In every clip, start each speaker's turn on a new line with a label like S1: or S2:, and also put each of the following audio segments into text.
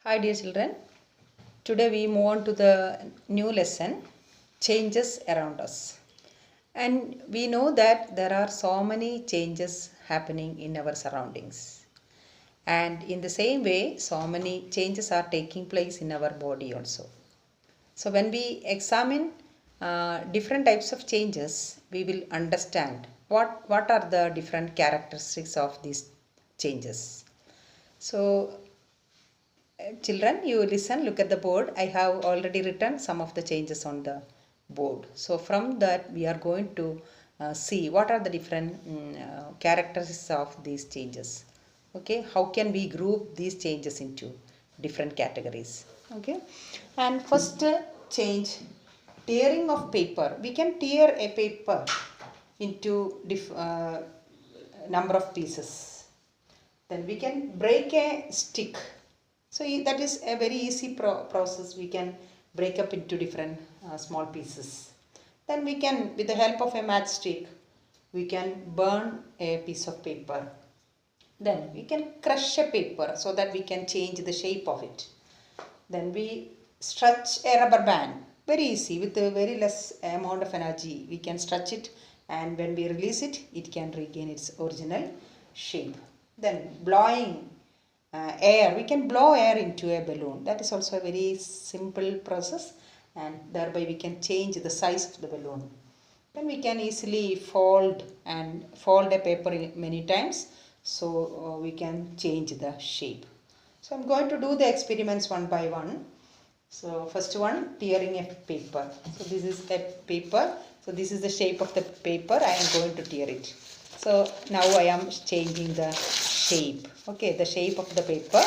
S1: Hi dear children, today we move on to the new lesson, changes around us. And we know that there are so many changes happening in our surroundings. And in the same way, so many changes are taking place in our body also. So when we examine different types of changes, we will understand what are the different characteristics of these changes. So children, you listen, look at the board. I have already written some of the changes on the board. So from that we are going to see what are the different characteristics of these changes. Okay, how can we group these changes into different categories? Okay, and first change, tearing of paper. We can tear a paper into number of pieces. Then we can break a stick. So that is a very easy process. We can break up into different small pieces. Then we can, with the help of a matchstick, we can burn a piece of paper. Then we can crush a paper so that we can change the shape of it. Then we stretch a rubber band. Very easy, with a very less amount of energy. We can stretch it, and when we release it, it can regain its original shape. Then blowing air. We can blow air into a balloon. That is also a very simple process, and thereby we can change the size of the balloon. Then we can easily fold a paper many times, so we can change the shape. So I'm going to do the experiments one by one. So first one, tearing a paper. So this is a paper. So this is the shape of the paper. I am going to tear it. So now I am changing the shape. Okay, the shape of the paper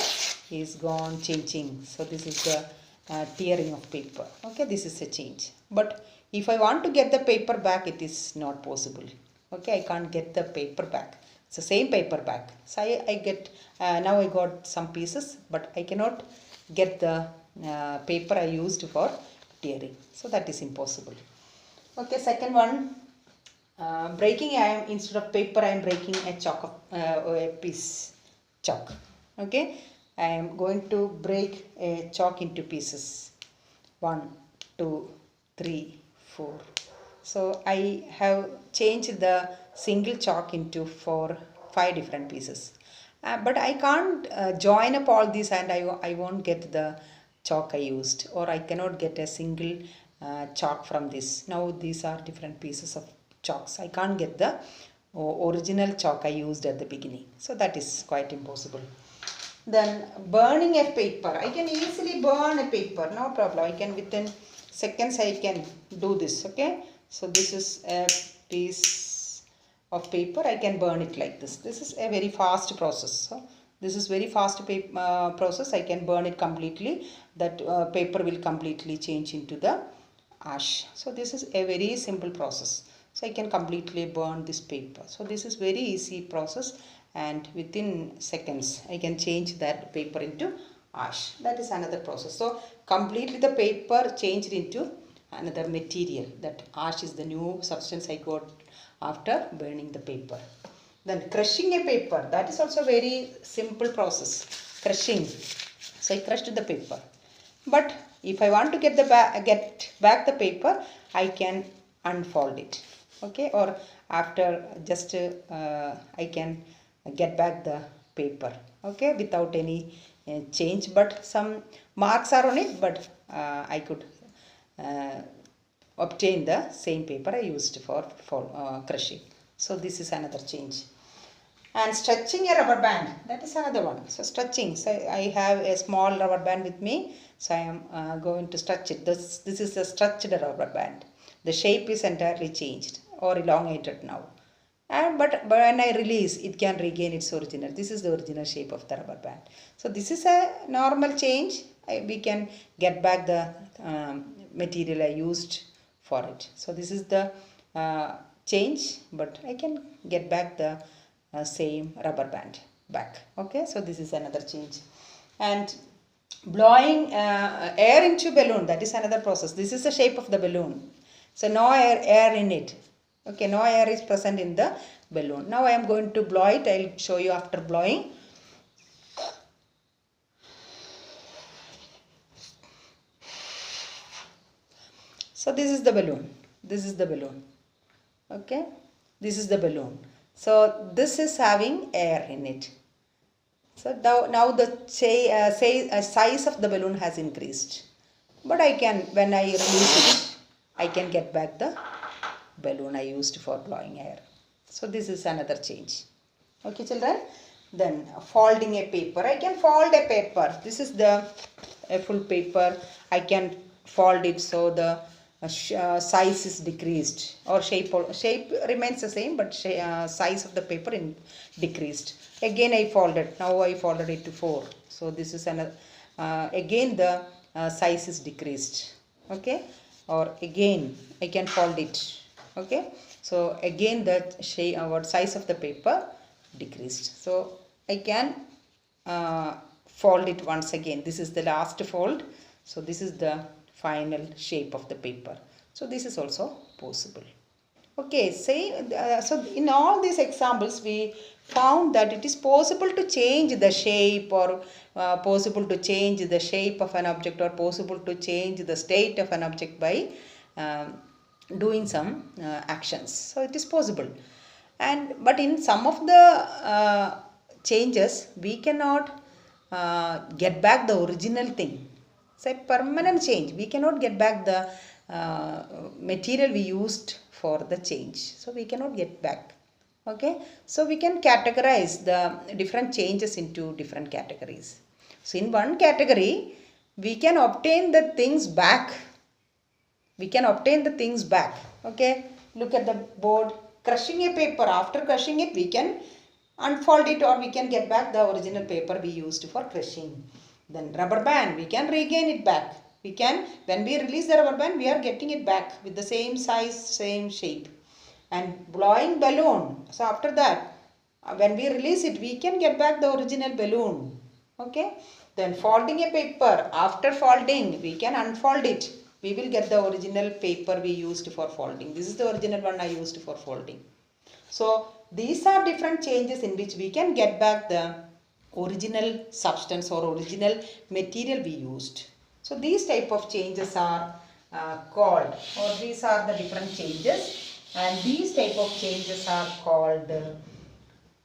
S1: is gone changing. So this is the tearing of paper. Okay, this is a change. But if I want to get the paper back, it is not possible. Okay, I can't get the paper back. It's the same paper back. So I get now I got some pieces, but I cannot get the paper I used for tearing. So that is impossible. Okay, second one, breaking. I am, instead of paper, I am breaking a chalk or a piece chalk. Okay, I am going to break a chalk into pieces. 1, 2, 3, 4. So I have changed the single chalk into 5 different pieces. But I can't join up all these, and I won't get the chalk I used, or I cannot get a single chalk from this. Now these are different pieces of chalks. I can't get the original chalk I used at the beginning. So that is quite impossible. Then burning a paper. I can easily burn a paper, no problem. I can, within seconds I can do this. Okay, so this is a piece of paper. I can burn it like this. This is a very fast process. So this is very fast process. I can burn it completely. That paper will completely change into the ash. So this is a very simple process. So I can completely burn this paper. So this is very easy process, and within seconds I can change that paper into ash. That is another process. So completely the paper changed into another material. That ash is the new substance I got after burning the paper. Then crushing a paper. That is also very simple process. Crushing. So I crushed the paper. But if I want to get back the paper, I can unfold it. Okay, or after just I can get back the paper. Okay, without any change, but some marks are on it, but I could obtain the same paper I used for crushing. So this is another change. And stretching a rubber band, that is another one. So stretching, so I have a small rubber band with me, so I am going to stretch it. This is a stretched rubber band. The shape is entirely changed or elongated now. But when I release, it can regain its original. This is the original shape of the rubber band. So this is a normal change. We can get back the material I used for it. So this is the change, but I can get back the same rubber band back. Okay, so this is another change. And blowing air into balloon, that is another process. This is the shape of the balloon. So no air in it. Okay, no air is present in the balloon. Now I am going to blow it. I will show you after blowing. So this is the balloon. This is the balloon. Okay. This is the balloon. So this is having air in it. So now the size of the balloon has increased. But I can, when I release it, I can get back the balloon I used for blowing air. So this is another change. Okay, children. Then folding a paper. I can fold a paper. This is the a full paper. I can fold it so the size is decreased, or shape remains the same, but size of the paper decreased. Again I folded. Now I folded it to 4. So this is another. Again the size is decreased. Okay. Or again I can fold it. Okay. So again the size of the paper decreased. So I can fold it once again. This is the last fold. So this is the final shape of the paper. So this is also possible. Okay, so in all these examples we found that it is possible to change the shape, or possible to change the shape of an object, or possible to change the state of an object by doing some actions. So it is possible. But in some of the changes we cannot get back the original thing. It's a permanent change. We cannot get back the material we used for the change. So we cannot get back. Okay. So we can categorize the different changes into different categories. So in one category we can obtain the things back. We can obtain the things back. Okay. Look at the board. Crushing a paper. After crushing it we can unfold it, or we can get back the original paper we used for crushing. Then rubber band, we can regain it back. We can, when we release the rubber band, we are getting it back with the same size, same shape. And blowing balloon, so after that, when we release it, we can get back the original balloon. Okay. Then folding a paper, after folding, we can unfold it. We will get the original paper we used for folding. This is the original one I used for folding. So these are different changes in which we can get back the original substance or original material we used. So these type of changes are called, or these are the different changes, and these type of changes are called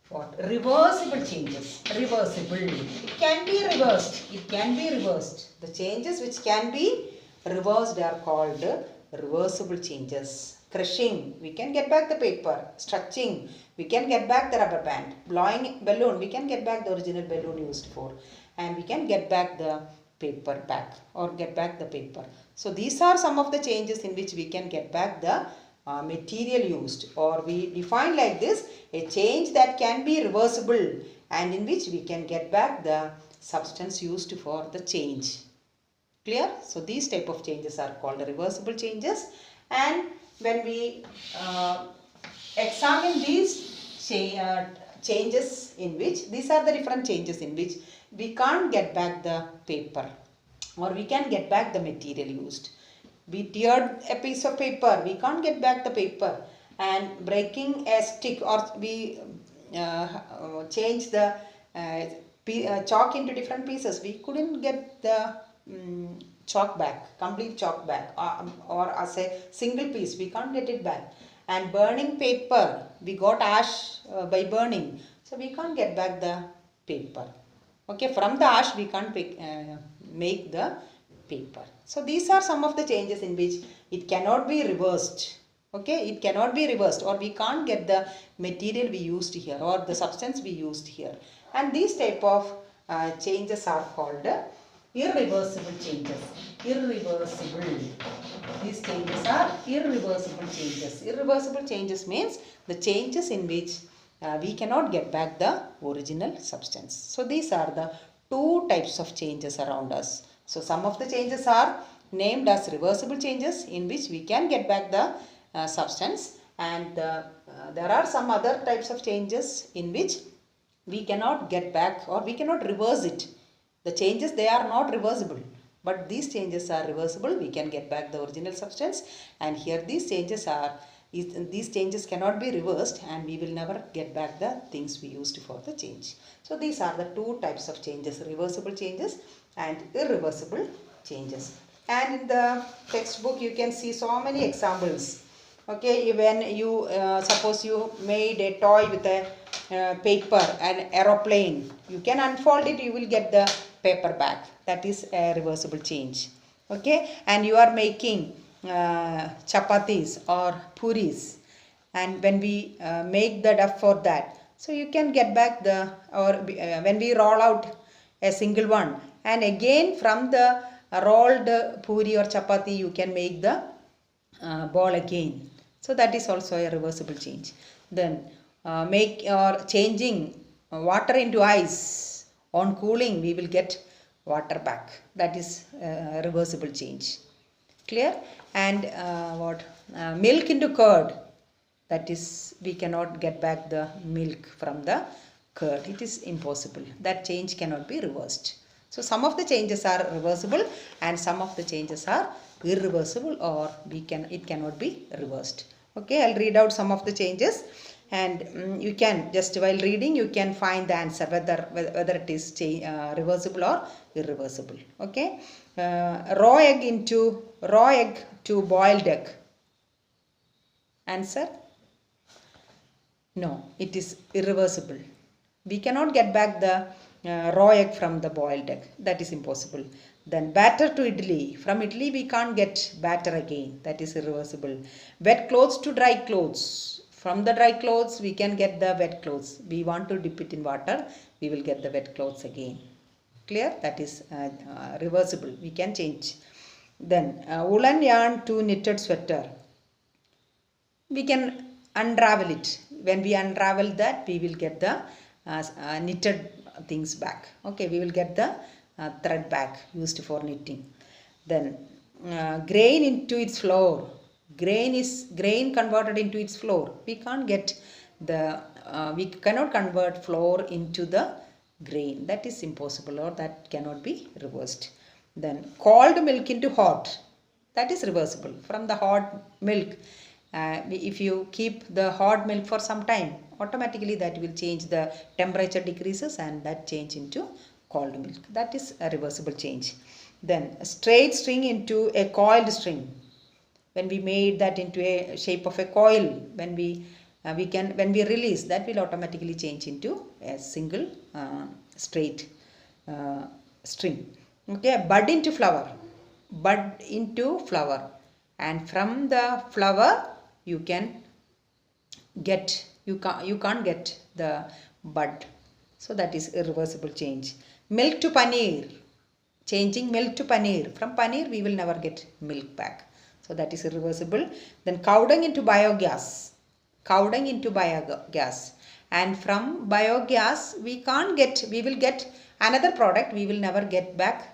S1: what? Reversible changes. Reversible. It can be reversed. It can be reversed. The changes which can be reversed are called reversible changes. Crushing, we can get back the paper. Stretching, we can get back the rubber band. Blowing balloon, we can get back the original balloon used for. And we can get back the paper back, or get back the paper. So these are some of the changes in which we can get back the material used, or we define like this: a change that can be reversible and in which we can get back the substance used for the change. Clear? So these type of changes are called reversible changes. And when we examine these changes in which, these are the different changes in which we can't get back the paper, or we can get back the material used. We teared a piece of paper, we can't get back the paper. And breaking a stick, or we change the chalk into different pieces, we couldn't get the chalk back, complete chalk back, or as a single piece, we can't get it back. And burning paper, we got ash by burning, so we can't get back the paper. Okay, from the ash we can't make the paper. So these are some of the changes in which it cannot be reversed. Okay, it cannot be reversed, or we can't get the material we used here, or the substance we used here. And these type of changes are called irreversible changes. Irreversible. These changes are irreversible changes. Irreversible changes means the changes in which we cannot get back the original substance. So these are the two types of changes around us. So some of the changes are named as reversible changes, in which we can get back the substance, and there are some other types of changes in which we cannot get back, or we cannot reverse it. The changes, they are not reversible, but these changes are reversible. We can get back the original substance, and here these changes cannot be reversed, and we will never get back the things we used for the change. So these are the two types of changes: reversible changes and irreversible changes. And in the textbook you can see so many examples. Okay, when you suppose you made a toy with a paper, an aeroplane, you can unfold it, you will get the paper back. That is a reversible change. Okay, and you are making chapatis or puris, and when we make the dough for that, so you can get back the, or when we roll out a single one, and again from the rolled puri or chapati you can make the ball again. So that is also a reversible change. Then make or changing water into ice, on cooling we will get water back. That is a reversible change. Clear? And what milk into curd, that is we cannot get back the milk from the curd. It is impossible. That change cannot be reversed. So some of the changes are reversible and some of the changes are irreversible, or it cannot be reversed. Okay, I'll read out some of the changes, and you can just while reading you can find the answer whether it is reversible or irreversible. Okay, raw egg to boiled egg. Answer: no, it is irreversible. We cannot get back the raw egg from the boiled egg. That is impossible. Then batter to idli. From idli we can't get batter again. That is irreversible. Wet clothes to dry clothes. From the dry clothes we can get the wet clothes. We want to dip it in water, we will get the wet clothes again. Clear? That is reversible. We can change. Then woolen yarn to knitted sweater. We can unravel it. When we unravel that, we will get the knitted things back. Okay, we will get the thread back used for knitting. Then grain into its flour. Grain converted into its flour. We can't get the we cannot convert flour into the grain. That is impossible, or that cannot be reversed. Then cold milk into hot. That is reversible. From the hot milk, if you keep the hot milk for some time, automatically that will change, the temperature decreases and that change into cold milk. That is a reversible change. Then a straight string into a coiled string. When we made that into a shape of a coil, when we release, that will automatically change into a single straight string. Okay, bud into flower. And from the flower you can't get the bud. So that is irreversible change. Milk to paneer. Changing milk to paneer. From paneer we will never get milk back. So that is irreversible. Then cow dung into biogas. And from biogas we will get another product. We will never get back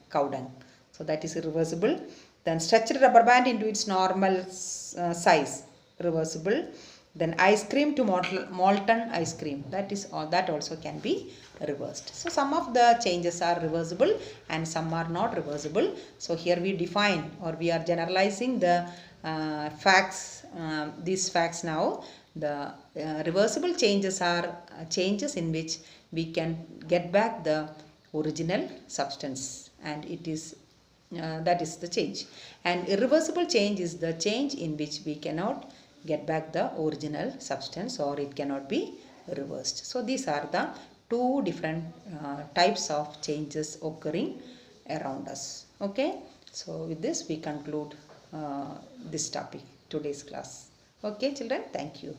S1: cow dung. So that is irreversible. Then stretched rubber band into its normal size. Reversible. Then ice cream to molten ice cream. That also can be reversed. So some of the changes are reversible and some are not reversible. So here we define, or we are generalizing the facts. These facts now. The reversible changes are changes in which we can get back the original substance, and it is that is the change. And irreversible change is the change in which we cannot get back the original substance, or it cannot be reversed. So these are the two different types of changes occurring around us. Okay, so with this we conclude this topic, today's class. Okay children, thank you.